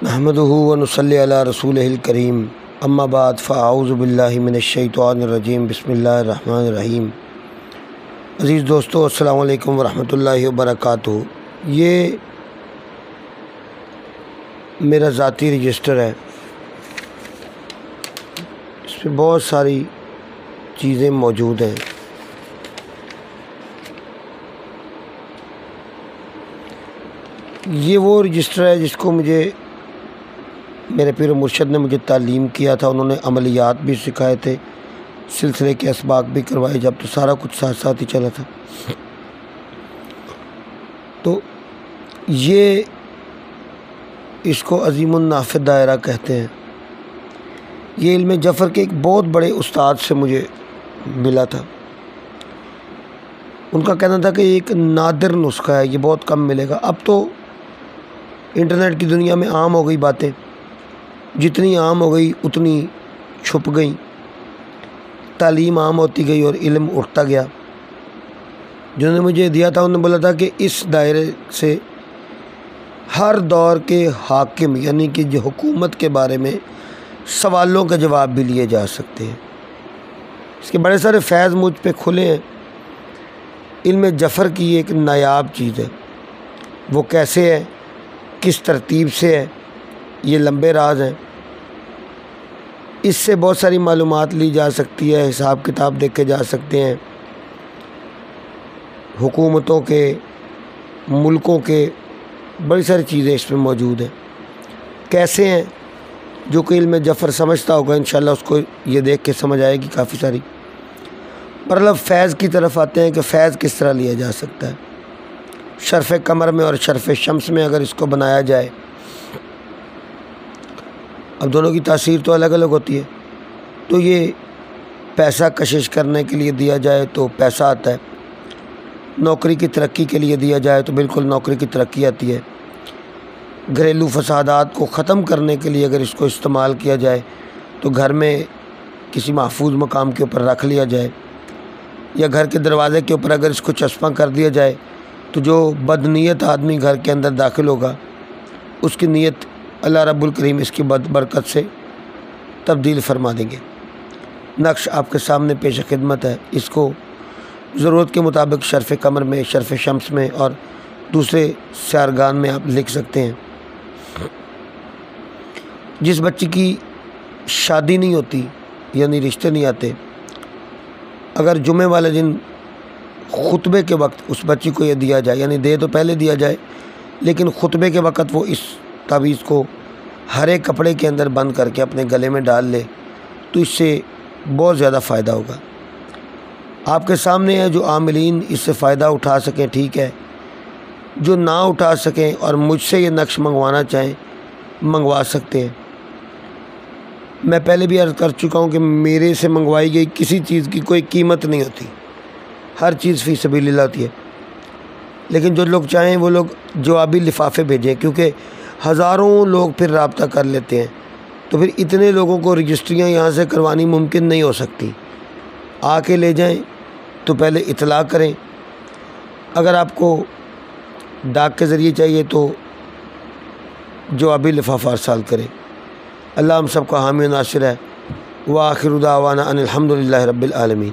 نحمدہ و نصلی علی رسولہ الکریم اما بعد فاعوذ باللہ من الشیطان الرجیم بسم اللہ الرحمن الرحیم۔ عزیز دوستو، السلام علیکم ورحمۃ اللہ وبرکاتہ۔ یہ میرا ذاتی رجسٹر ہے، اس میں بہت ساری چیزیں موجود ہیں۔ یہ وہ رجسٹر ہے جس کو مجھے میرے پیر و مرشد نے مجھے تعلیم کیا تھا۔ انہوں نے عملیات بھی سکھائے تھے، سلسلے کے اسباق بھی کروائے، جب تو سارا کچھ ساتھ ساتھ ہی چلا تھا۔ تو یہ اس کو عظیم النافع دائرہ کہتے ہیں۔ یہ علم جفر کے ایک بہت بڑے استاد سے مجھے ملا تھا۔ ان کا کہنا تھا کہ یہ ایک نادر نسخہ ہے، یہ بہت کم ملے گا۔ اب تو انٹرنیٹ کی دنیا میں عام ہو گئی باتیں، جتنی عام ہو گئی اتنی چھپ گئیں، تعلیم عام ہوتی گئی اور علم اٹھتا گیا۔ جنہوں نے مجھے دیا تھا انہوں نے بولا تھا کہ اس دائرے سے ہر دور کے حاکم یعنی کہ جو حکومت کے بارے میں سوالوں کا جواب بھی لیے جا سکتے ہیں۔ اس کے بڑے سارے فیض مجھ پہ کھلے ہیں۔ علم جفر کی ایک نایاب چیز ہے، وہ کیسے ہے، کس ترتیب سے ہے، یہ لمبے راز ہیں۔ اس سے بہت ساری معلومات لی جا سکتی ہے، حساب کتاب دیکھے جا سکتے ہیں، حکومتوں کے، ملکوں کے، بڑی ساری چیزیں اس میں موجود ہیں۔ کیسے ہیں، جو کہ علم جفر سمجھتا ہوگا انشاءاللہ اس کو یہ دیکھ کے سمجھ آئے گی کافی ساری۔ مطلب فیض کی طرف آتے ہیں کہ فیض کس طرح لیا جا سکتا ہے۔ شرف قمر میں اور شرف شمس میں اگر اس کو بنایا جائے، اب دونوں کی تاثیر تو الگ الگ ہوتی ہے، تو یہ پیسہ کشش کرنے کے لیے دیا جائے تو پیسہ آتا ہے، نوکری کی ترقی کے لیے دیا جائے تو بالکل نوکری کی ترقی آتی ہے، گھریلو فسادات کو ختم کرنے کے لیے اگر اس کو استعمال کیا جائے تو گھر میں کسی محفوظ مقام کے اوپر رکھ لیا جائے، یا گھر کے دروازے کے اوپر اگر اس کو چسپاں کر دیا جائے تو جو بدنیت آدمی گھر کے اندر داخل ہوگا اس کی نیت اللہ رب الکریم اس کی برکت سے تبدیل فرما دیں گے۔ نقش آپ کے سامنے پیش خدمت ہے، اس کو ضرورت کے مطابق شرف قمر میں، شرف شمس میں اور دوسرے سیارگان میں آپ لکھ سکتے ہیں۔ جس بچی کی شادی نہیں ہوتی یعنی رشتے نہیں آتے، اگر جمعے والے دن خطبے کے وقت اس بچی کو یہ دیا جائے، یعنی دے تو پہلے دیا جائے لیکن خطبے کے وقت وہ اس تعویذ کو ہرے کپڑے کے اندر بند کر کے اپنے گلے میں ڈال لے تو اس سے بہت زیادہ فائدہ ہوگا۔ آپ کے سامنے ہے، جو عاملین اس سے فائدہ اٹھا سکیں ٹھیک ہے، جو نہ اٹھا سکیں اور مجھ سے یہ نقش منگوانا چاہیں منگوا سکتے ہیں۔ میں پہلے بھی عرض کر چکا ہوں کہ میرے سے منگوائی گئی کسی چیز کی کوئی قیمت نہیں ہوتی، ہر چیز فی سبیل اللہ ہوتی ہے، لیکن جو لوگ چاہیں وہ لوگ جوابی لفافے بھیجیں، کیونکہ ہزاروں لوگ پھر رابطہ کر لیتے ہیں، تو پھر اتنے لوگوں کو رجسٹریاں یہاں سے کروانی ممکن نہیں ہو سکتی۔ آ کے لے جائیں تو پہلے اطلاع کریں، اگر آپ کو ڈاک کے ذریعے چاہیے تو جوابی لفافہ ارسال کریں۔ اللہ ہم سب کا حامی و ناصر ہے۔ وآخر دعوانا ان الحمد للہ رب العالمین۔